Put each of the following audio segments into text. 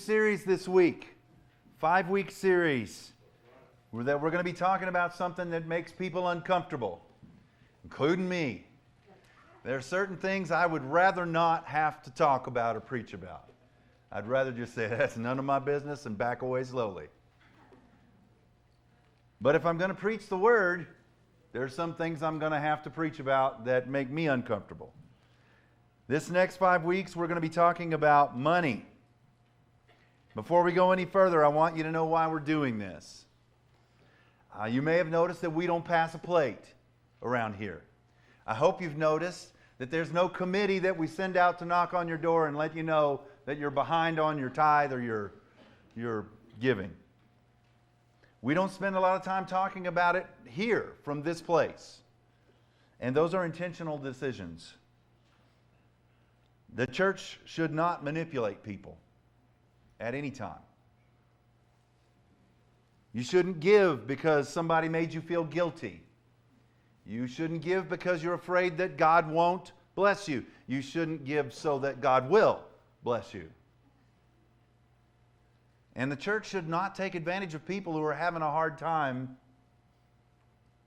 series this week, 5-week series, that we're going to be talking about something that makes people uncomfortable, including me. There are certain things I would rather not have to talk about or preach about. I'd rather just say, that's none of my business and back away slowly. But if I'm going to preach the Word, there are some things I'm going to have to preach about that make me uncomfortable. This next 5 weeks, we're going to be talking about money. Before we go any further, I want you to know why we're doing this. You may have noticed that we don't pass a plate around here. I hope you've noticed that there's no committee that we send out to knock on your door and let you know that you're behind on your tithe or your giving. We don't spend a lot of time talking about it here from this place. And those are intentional decisions. The church should not manipulate people at any time. You shouldn't give because somebody made you feel guilty. You shouldn't give because you're afraid that God won't bless you. You shouldn't give so that God will bless you. And the church should not take advantage of people who are having a hard time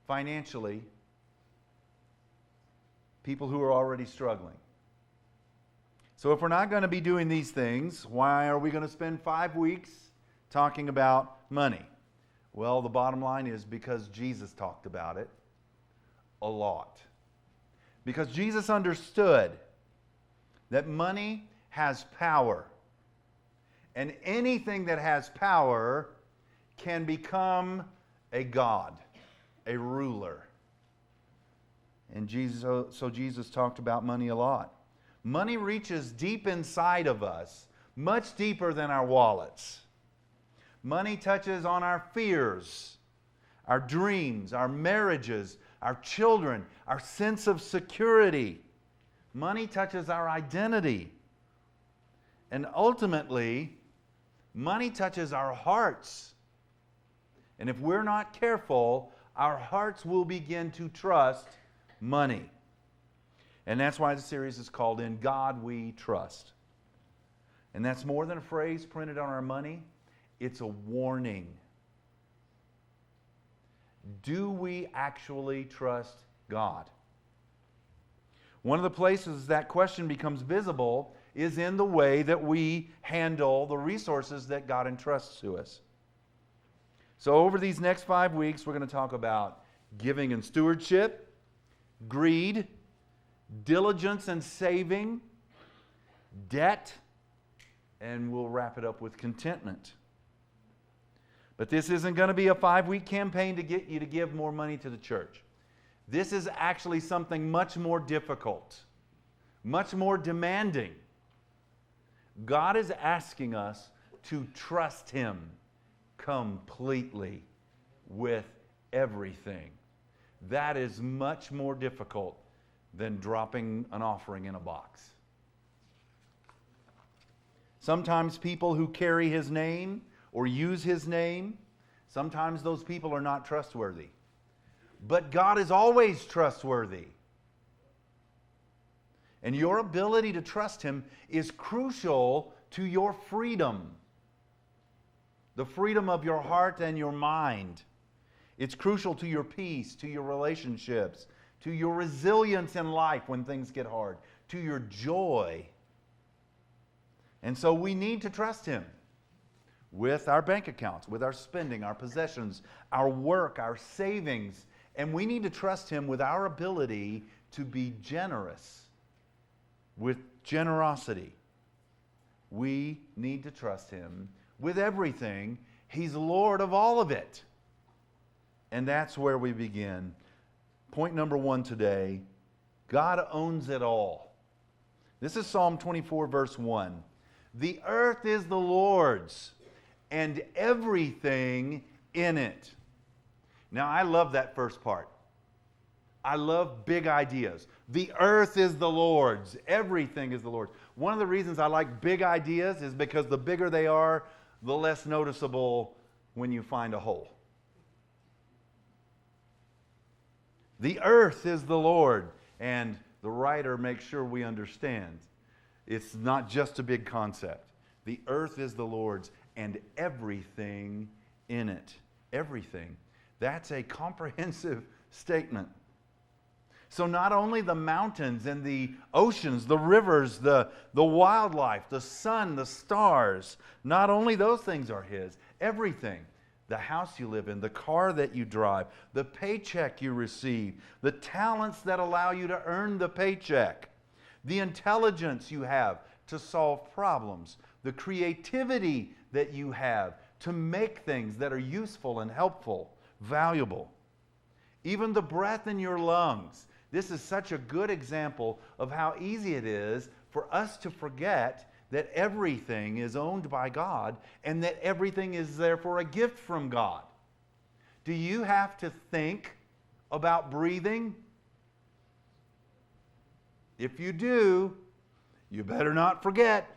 financially, people who are already struggling. So if we're not going to be doing these things, why are we going to spend 5 weeks talking about money? Well, the bottom line is because Jesus talked about it a lot. Because Jesus understood that money has power. And anything that has power can become a god, a ruler. And Jesus talked about money a lot. Money reaches deep inside of us, much deeper than our wallets. Money touches on our fears, our dreams, our marriages, our children, our sense of security. Money touches our identity. And ultimately, money touches our hearts. And if we're not careful, our hearts will begin to trust money. And that's why the series is called In God We Trust. And that's more than a phrase printed on our money. It's a warning. Do we actually trust God? One of the places that question becomes visible is in the way that we handle the resources that God entrusts to us. So over these next 5 weeks, we're going to talk about giving and stewardship, greed, diligence and saving, debt, and we'll wrap it up with contentment. But this isn't going to be a 5-week campaign to get you to give more money to the church. This is actually something much more difficult, much more demanding. God is asking us to trust Him completely with everything. That is much more difficult than dropping an offering in a box. Sometimes people who carry His name or use His name, sometimes those people are not trustworthy. But God is always trustworthy. And your ability to trust Him is crucial to your freedom. The freedom of your heart and your mind. It's crucial to your peace, to your relationships, to your resilience in life when things get hard, to your joy. And so we need to trust Him with our bank accounts, with our spending, our possessions, our work, our savings. And we need to trust Him with our ability to be generous, with generosity. We need to trust Him with everything. He's Lord of all of it. And that's where we begin. Point number 1 today, God owns it all. This is Psalm 24, verse 1. The earth is the Lord's, and everything in it. Now, I love that first part. I love big ideas. The earth is the Lord's. Everything is the Lord's. One of the reasons I like big ideas is because the bigger they are, the less noticeable when you find a hole. The earth is the Lord. And the writer makes sure we understand. It's not just a big concept. The earth is the Lord's and everything in it. Everything. That's a comprehensive statement. So not only the mountains and the oceans, the rivers, the wildlife, the sun, the stars, not only those things are His, everything. The house you live in, the car that you drive, the paycheck you receive, the talents that allow you to earn the paycheck, the intelligence you have to solve problems, the creativity that you have to make things that are useful and helpful, valuable. Even the breath in your lungs. This is such a good example of how easy it is for us to forget that everything is owned by God and that everything is therefore a gift from God. Do you have to think about breathing? If you do, you better not forget.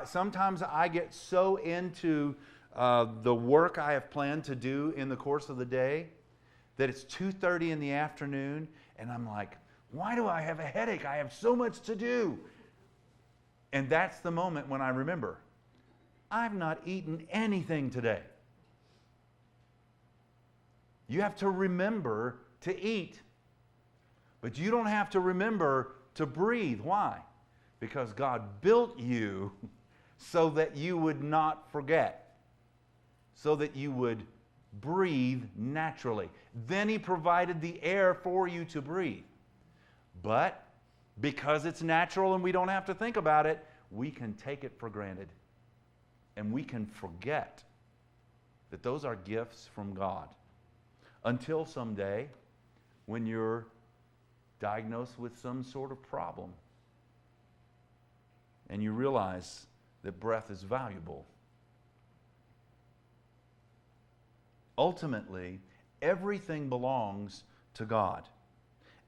Sometimes I get so into the work I have planned to do in the course of the day that it's 2:30 in the afternoon and I'm like, why do I have a headache? I have so much to do. And that's the moment when I remember, I've not eaten anything today. You have to remember to eat. But you don't have to remember to breathe. Why? Because God built you so that you would not forget, so that you would breathe naturally. Then He provided the air for you to breathe. But because it's natural and we don't have to think about it, we can take it for granted. And we can forget that those are gifts from God. Until someday, when you're diagnosed with some sort of problem and you realize that breath is valuable. Ultimately, everything belongs to God.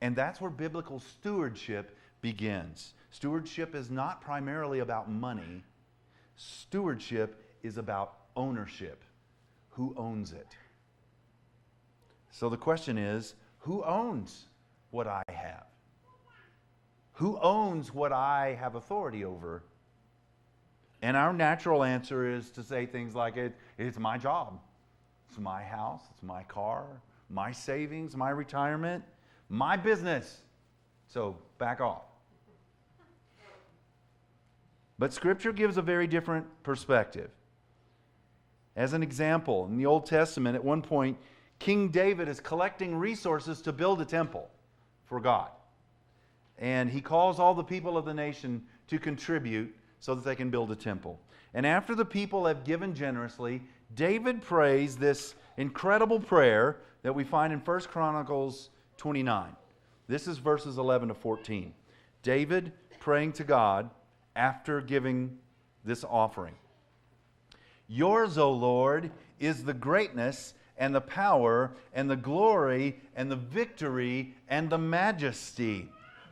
And that's where biblical stewardship begins. Stewardship is not primarily about money. Stewardship is about ownership. Who owns it? So the question is, who owns what I have? Who owns what I have authority over? And our natural answer is to say things like, it's my job. It's my house. It's my car. My savings. My retirement. My business. So back off. But Scripture gives a very different perspective. As an example, in the Old Testament, at one point, King David is collecting resources to build a temple for God. And he calls all the people of the nation to contribute so that they can build a temple. And after the people have given generously, David prays this incredible prayer that we find in 1 Chronicles 29. This is verses 11 to 14. David praying to God after giving this offering. Yours, O Lord, is the greatness and the power and the glory and the victory and the majesty.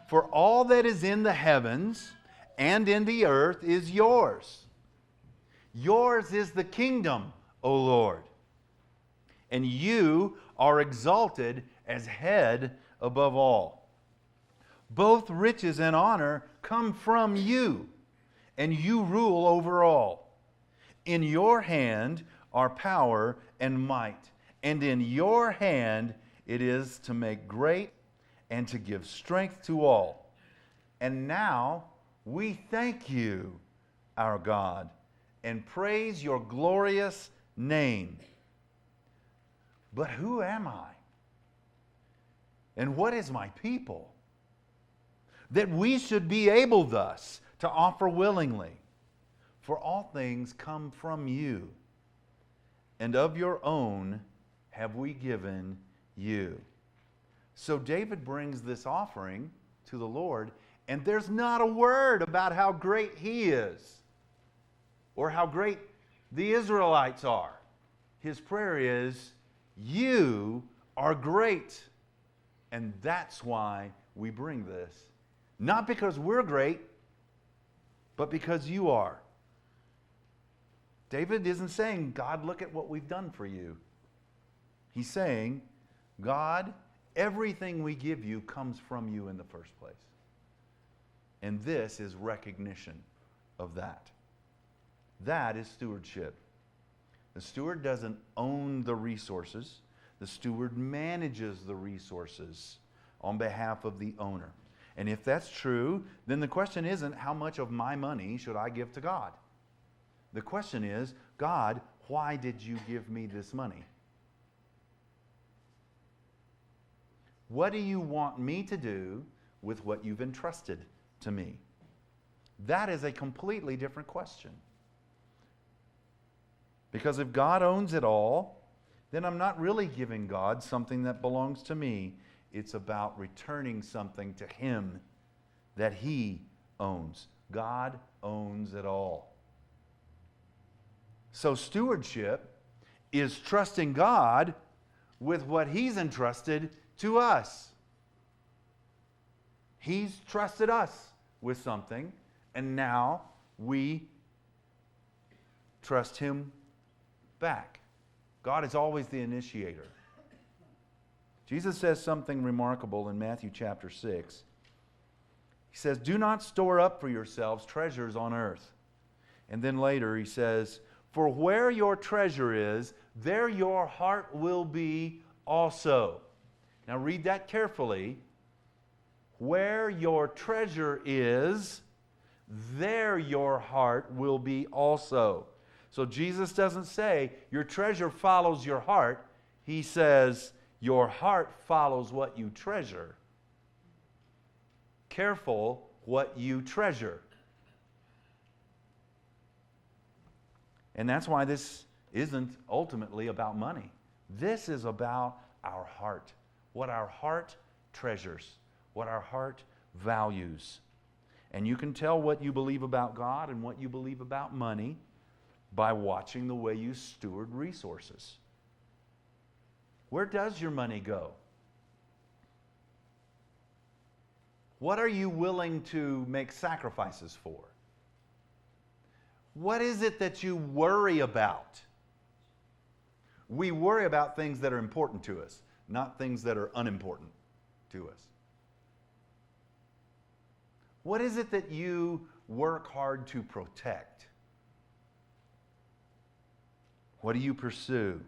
For all that is in the heavens and in the earth is yours. Yours is the kingdom, O Lord. And you are exalted as head above all. Both riches and honor come from you, and you rule over all. In your hand are power and might, and in your hand it is to make great and to give strength to all. And now we thank you, our God, and praise your glorious name. But who am I? And what is my people? That we should be able thus to offer willingly. For all things come from you, and of your own have we given you. So David brings this offering to the Lord, and there's not a word about how great he is or how great the Israelites are. His prayer is, you are great, and that's why we bring this. Not because we're great, but because you are. David isn't saying, God, look at what we've done for you. He's saying, God, everything we give you comes from you in the first place. And this is recognition of that. That is stewardship. The steward doesn't own the resources. The steward manages the resources on behalf of the owner. And if that's true, then the question isn't how much of my money should I give to God? The question is, God, why did you give me this money? What do you want me to do with what you've entrusted to me? That is a completely different question. Because if God owns it all, then I'm not really giving God something that belongs to me. It's about returning something to Him that He owns. God owns it all. So stewardship is trusting God with what He's entrusted to us. He's trusted us with something, and now we trust Him back. God is always the initiator. Jesus says something remarkable in Matthew chapter 6. He says, "Do not store up for yourselves treasures on earth." And then later he says, "For where your treasure is, there your heart will be also." Now read that carefully. Where your treasure is, there your heart will be also. So Jesus doesn't say your treasure follows your heart. He says your heart follows what you treasure. Careful what you treasure. And that's why this isn't ultimately about money. This is about our heart. What our heart treasures. What our heart values. And you can tell what you believe about God and what you believe about money by watching the way you steward resources. Where does your money go? What are you willing to make sacrifices for? What is it that you worry about? We worry about things that are important to us, not things that are unimportant to us. What is it that you work hard to protect? What do you pursue?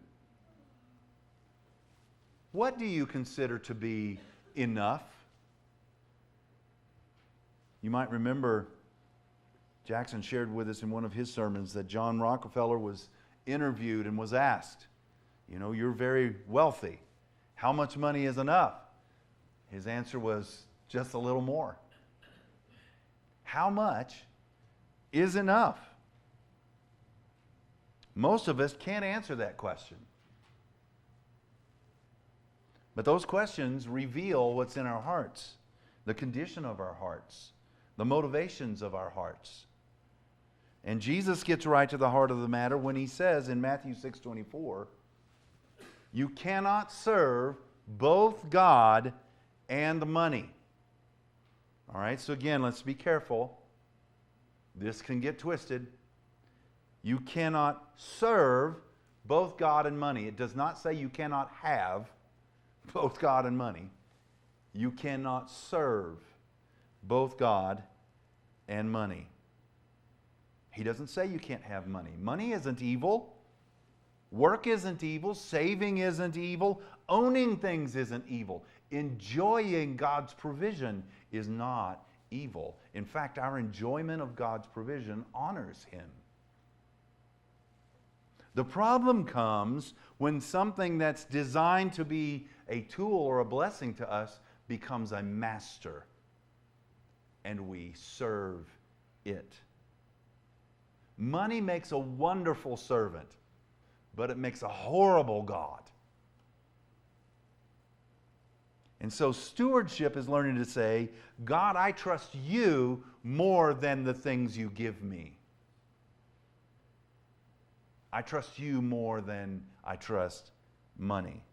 What do you consider to be enough? You might remember Jackson shared with us in one of his sermons that John Rockefeller was interviewed and was asked, you're very wealthy. How much money is enough? His answer was just a little more. How much is enough? Most of us can't answer that question. But those questions reveal what's in our hearts, the condition of our hearts, the motivations of our hearts. And Jesus gets right to the heart of the matter when he says in Matthew 6:24, you cannot serve both God and money. All right, so again, let's be careful. This can get twisted. You cannot serve both God and money. It does not say you cannot have both God and money. You cannot serve both God and money. He doesn't say you can't have money. Money isn't evil. Work isn't evil. Saving isn't evil. Owning things isn't evil. Enjoying God's provision is not evil. In fact, our enjoyment of God's provision honors Him. The problem comes when something that's designed to be a tool or a blessing to us becomes a master and we serve it. Money makes a wonderful servant, but it makes a horrible God. And so stewardship is learning to say, God, I trust you more than the things you give me. I trust you more than I trust money.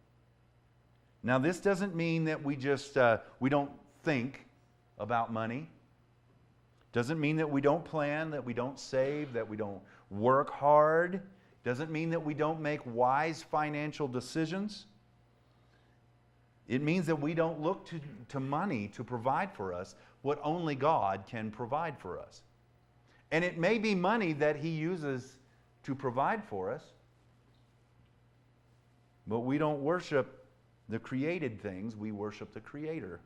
Now, this doesn't mean that we don't think about money. Doesn't mean that we don't plan, that we don't save, that we don't work hard. Doesn't mean that we don't make wise financial decisions. It means that we don't look to money to provide for us, what only God can provide for us. And it may be money that He uses to provide for us, but we don't worship the created things, we worship the Creator.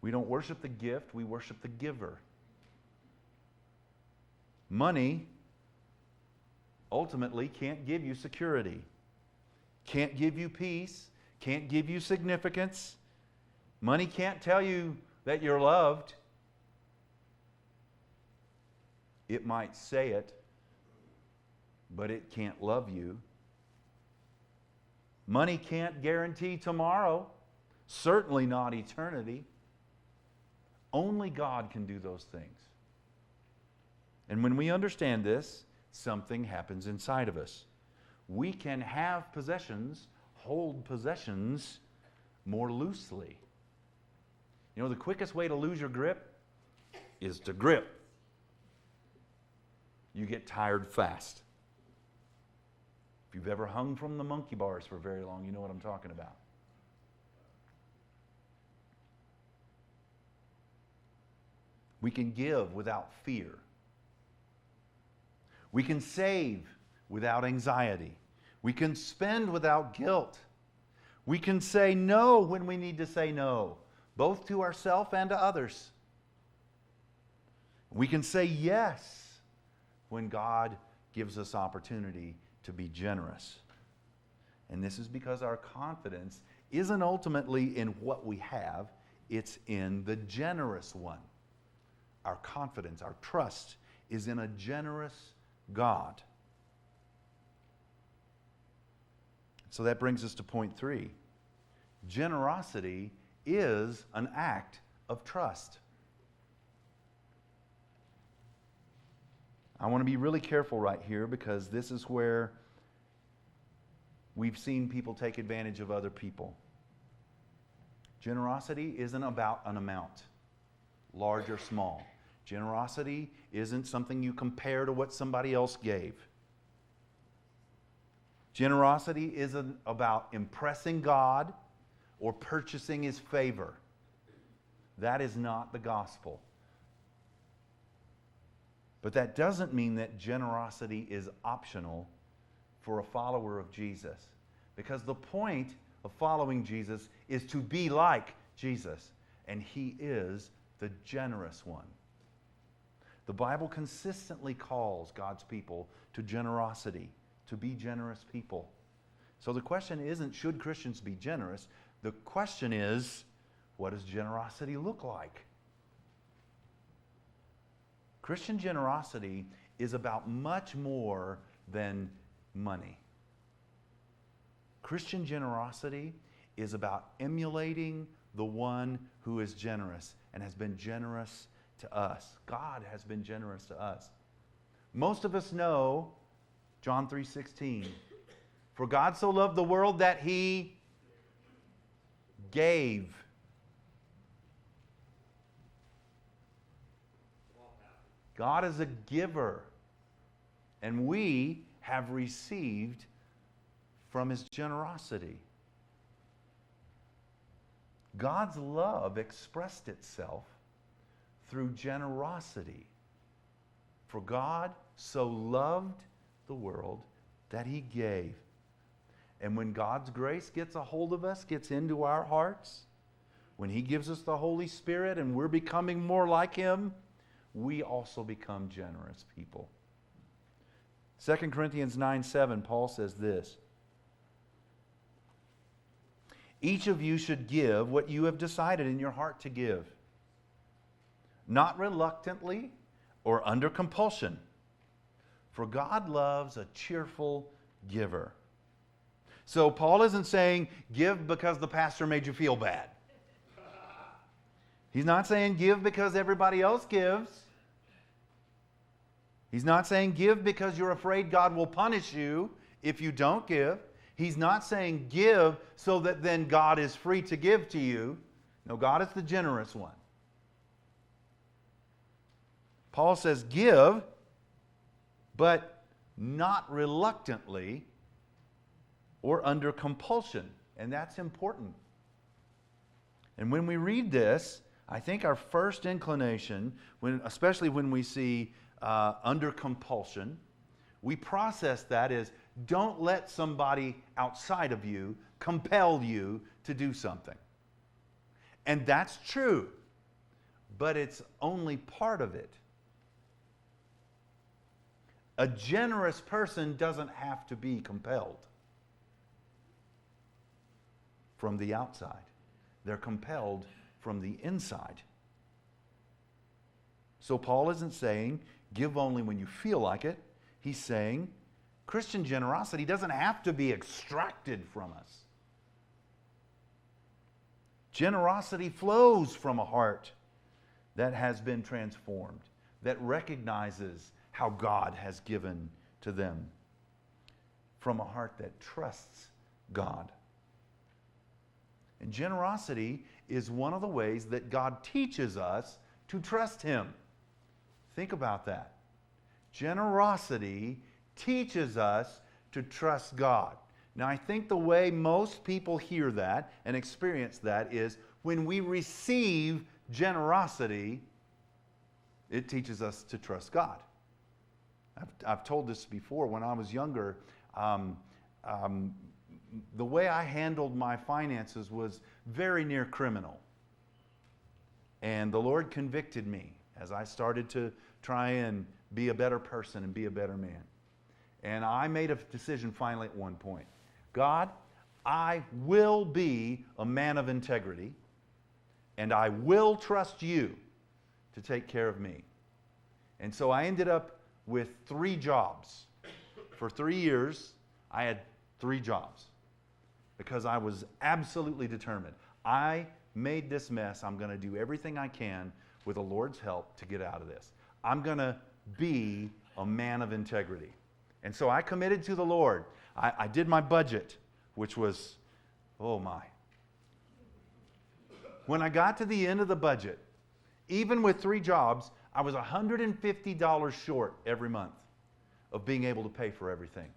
We don't worship the gift, we worship the giver. Money ultimately can't give you security, can't give you peace, can't give you significance. Money can't tell you that you're loved. It might say it, but it can't love you. Money can't guarantee tomorrow, certainly not eternity. Only God can do those things. And when we understand this, something happens inside of us. We can have possessions, hold possessions more loosely. You know, the quickest way to lose your grip is to grip. You get tired fast. If you've ever hung from the monkey bars for very long, you know what I'm talking about. We can give without fear. We can save without anxiety. We can spend without guilt. We can say no when we need to say no, both to ourselves and to others. We can say yes when God gives us opportunity to be generous. And this is because our confidence isn't ultimately in what we have, it's in the generous one. Our confidence, our trust is in a generous God. So that brings us to point 3. Generosity is an act of trust. I want to be really careful right here because this is where we've seen people take advantage of other people. Generosity isn't about an amount, large or small. Generosity isn't something you compare to what somebody else gave. Generosity isn't about impressing God or purchasing His favor. That is not the gospel. But that doesn't mean that generosity is optional for a follower of Jesus. Because the point of following Jesus is to be like Jesus. And He is the generous one. The Bible consistently calls God's people to generosity, to be generous people. So the question isn't, should Christians be generous? The question is, what does generosity look like? Christian generosity is about much more than money. Christian generosity is about emulating the one who is generous and has been generous to us. God has been generous to us. Most of us know John 3:16. For God so loved the world that He gave. God is a giver. And we have received from His generosity. God's love expressed itself through generosity. For God so loved the world that He gave. And when God's grace gets a hold of us, gets into our hearts, when He gives us the Holy Spirit and we're becoming more like Him, we also become generous people. 2 Corinthians 9:7, Paul says this: each of you should give what you have decided in your heart to give, not reluctantly or under compulsion, for God loves a cheerful giver. So Paul isn't saying give because the pastor made you feel bad. He's not saying give because everybody else gives. He's not saying give because you're afraid God will punish you if you don't give. He's not saying give so that then God is free to give to you. No, God is the generous one. Paul says give, but not reluctantly or under compulsion. And that's important. And when we read this, I think our first inclination, especially when we see under compulsion, we process that as don't let somebody outside of you compel you to do something. And that's true, but it's only part of it. A generous person doesn't have to be compelled from the outside. They're compelled from the inside. So Paul isn't saying give only when you feel like it. He's saying Christian generosity doesn't have to be extracted from us. Generosity flows from a heart that has been transformed, that recognizes how God has given to them, from a heart that trusts God. And generosity is one of the ways that God teaches us to trust Him. Think about that. Generosity teaches us to trust God. Now, I think the way most people hear that and experience that is when we receive generosity, it teaches us to trust God. I've told this before. When I was younger, the way I handled my finances was very near criminal. And the Lord convicted me as I started to try and be a better person and be a better man. And I made a decision finally at one point. God, I will be a man of integrity, and I will trust you to take care of me. And so I ended up with 3 jobs. For 3 years, I had 3 jobs because I was absolutely determined. I made this mess. I'm going to do everything I can with the Lord's help to get out of this. I'm going to be a man of integrity. And so I committed to the Lord. I did my budget, which was, oh my. When I got to the end of the budget, even with 3 jobs, I was $150 short every month of being able to pay for everything.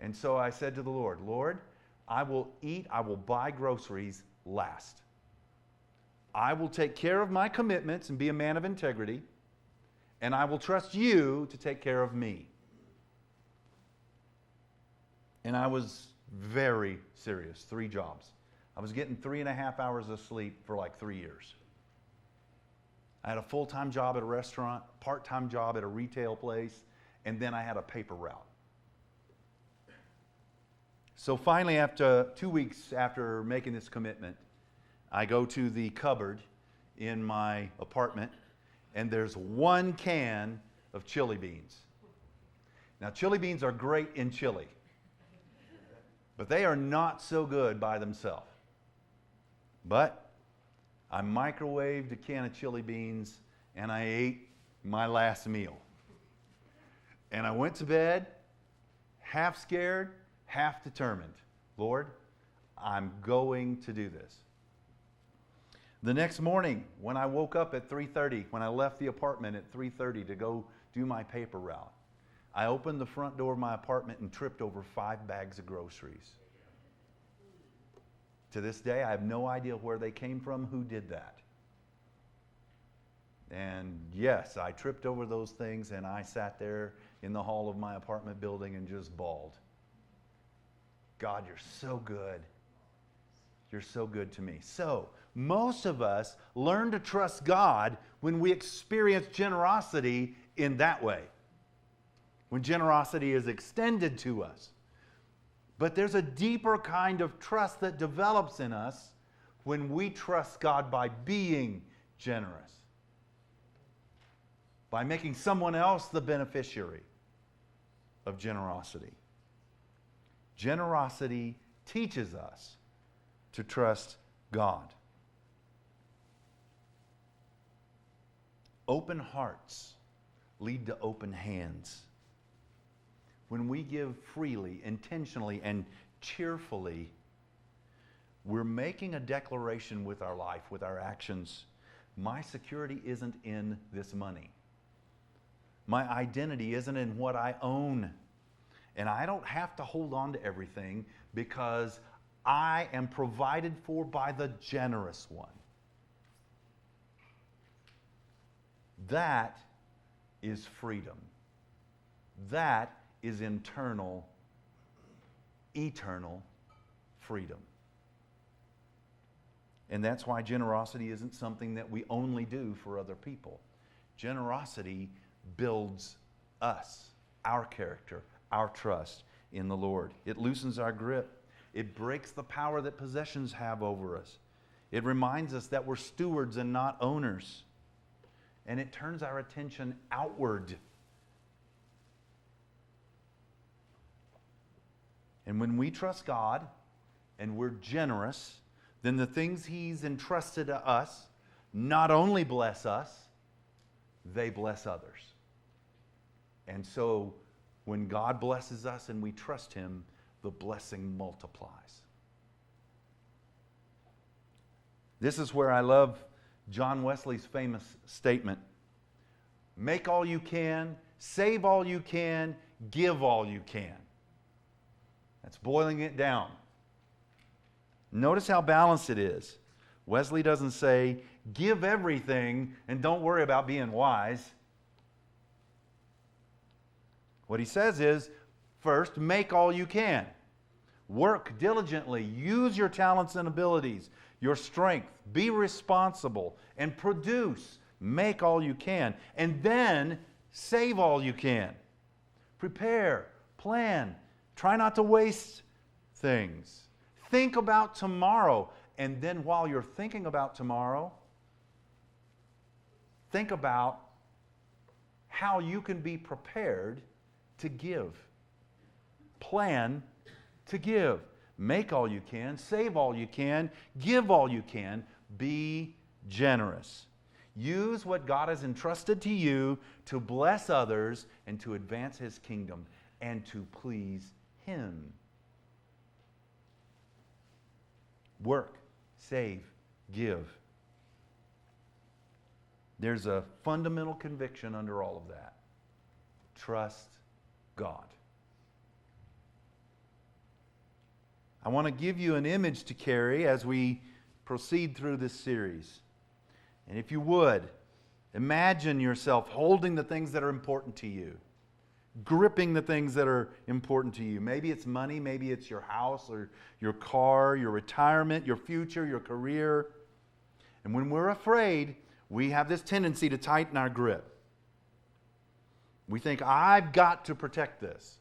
And so I said to the Lord, Lord, I will buy groceries last. I will take care of my commitments and be a man of integrity, and I will trust you to take care of me. And I was very serious. 3 jobs. I was getting 3.5 hours of sleep for like 3 years. I had a full-time job at a restaurant, part-time job at a retail place, and then I had a paper route. So finally, after 2 weeks after making this commitment, I go to the cupboard in my apartment, and there's 1 can of chili beans. Now, chili beans are great in chili, but they are not so good by themselves. But I microwaved a can of chili beans, and I ate my last meal. And I went to bed, half scared, half determined. Lord, I'm going to do this. The next morning, when I woke up at 3:30, when I left the apartment at 3:30 to go do my paper route, I opened the front door of my apartment and tripped over 5 bags of groceries. To this day, I have no idea where they came from, who did that. And yes, I tripped over those things, and I sat there in the hall of my apartment building and just bawled. God, you're so good. You're so good to me. So, most of us learn to trust God when we experience generosity in that way, when generosity is extended to us. But there's a deeper kind of trust that develops in us when we trust God by being generous, by making someone else the beneficiary of generosity. Generosity teaches us to trust God. Open hearts lead to open hands. When we give freely, intentionally, and cheerfully, we're making a declaration with our life, with our actions. My security isn't in this money. My identity isn't in what I own. And I don't have to hold on to everything because I am provided for by the generous one. That is freedom. That is internal, eternal freedom. And that's why generosity isn't something that we only do for other people. Generosity builds us, our character, our trust in the Lord. It loosens our grip. It breaks the power that possessions have over us. It reminds us that we're stewards and not owners. And it turns our attention outward. And when we trust God and we're generous, then the things He's entrusted to us not only bless us, they bless others. And so when God blesses us and we trust Him, the blessing multiplies. This is where I love John Wesley's famous statement. Make all you can, save all you can, give all you can. That's boiling it down. Notice how balanced it is. Wesley doesn't say, give everything and don't worry about being wise. What he says is, first, make all you can. Work diligently. Use your talents and abilities, your strength. Be responsible and produce. Make all you can. And then save all you can. Prepare, plan. Try not to waste things. Think about tomorrow. And then while you're thinking about tomorrow, think about how you can be prepared to give. Plan to give. Make all you can, save all you can, give all you can. Be generous. Use what God has entrusted to you to bless others and to advance His kingdom and to please Him. Work, save, give. There's a fundamental conviction under all of that. Trust God. I want to give you an image to carry as we proceed through this series. And if you would, imagine yourself holding the things that are important to you, gripping the things that are important to you. Maybe it's money, maybe it's your house or your car, your retirement, your future, your career. And when we're afraid, we have this tendency to tighten our grip. We think, I've got to protect this.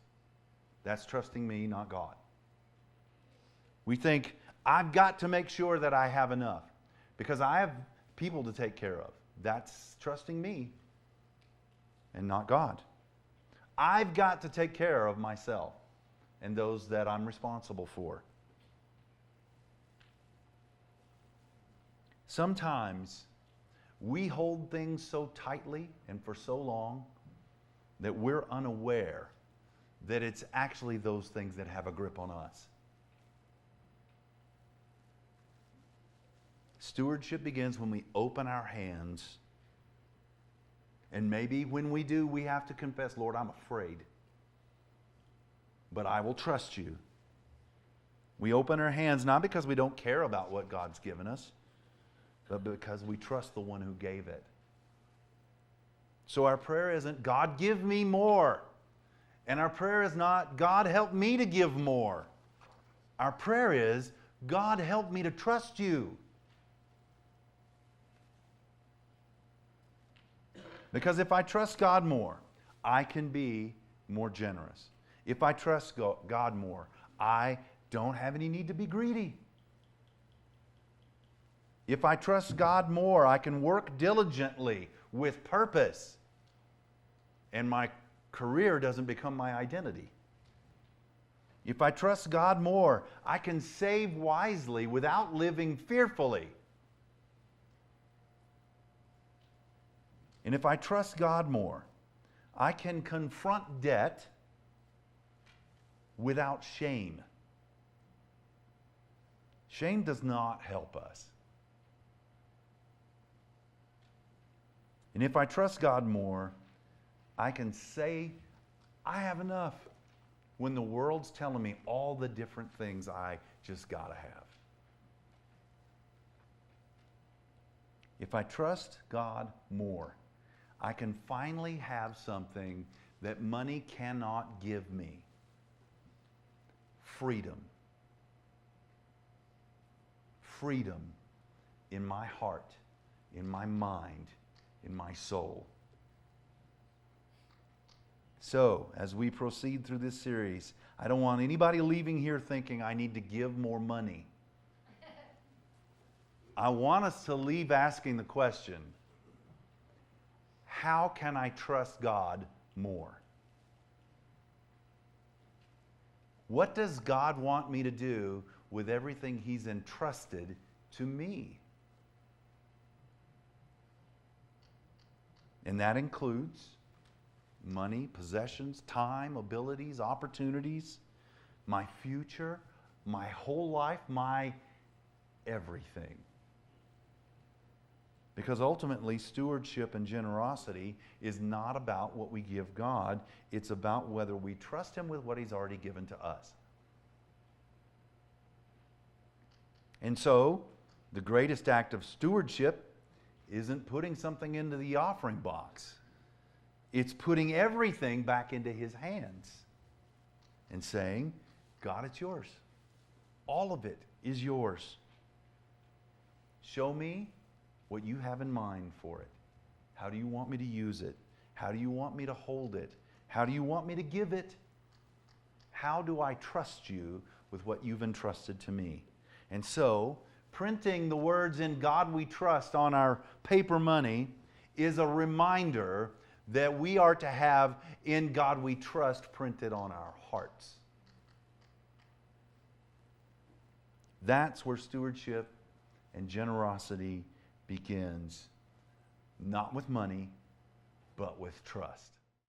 That's trusting me, not God. We think, I've got to make sure that I have enough because I have people to take care of. That's trusting me and not God. I've got to take care of myself and those that I'm responsible for. Sometimes we hold things so tightly and for so long that we're unaware that it's actually those things that have a grip on us. Stewardship begins when we open our hands. And maybe when we do, we have to confess, Lord, I'm afraid. But I will trust you. We open our hands not because we don't care about what God's given us, but because we trust the one who gave it. So our prayer isn't, God, give me more. And our prayer is not, God, help me to give more. Our prayer is, God, help me to trust you. Because if I trust God more, I can be more generous. If I trust God more, I don't have any need to be greedy. If I trust God more, I can work diligently with purpose. And my career doesn't become my identity. If I trust God more, I can save wisely without living fearfully. And if I trust God more, I can confront debt without shame. Shame does not help us. And if I trust God more, I can say, I have enough when the world's telling me all the different things I just got to have. If I trust God more, I can finally have something that money cannot give me. Freedom. Freedom in my heart, in my mind, in my soul. So, as we proceed through this series, I don't want anybody leaving here thinking I need to give more money. I want us to leave asking the question, how can I trust God more? What does God want me to do with everything He's entrusted to me? And that includes money, possessions, time, abilities, opportunities, my future, my whole life, my everything. Because ultimately, stewardship and generosity is not about what we give God. It's about whether we trust Him with what He's already given to us. And so, the greatest act of stewardship isn't putting something into the offering box. It's putting everything back into His hands and saying, God, it's yours. All of it is yours. Show me what you have in mind for it. How do you want me to use it? How do you want me to hold it? How do you want me to give it? How do I trust you with what you've entrusted to me? And so, printing the words "In God We Trust" on our paper money is a reminder that we are to have "In God We Trust" printed on our hearts. That's where stewardship and generosity begins, not with money, but with trust.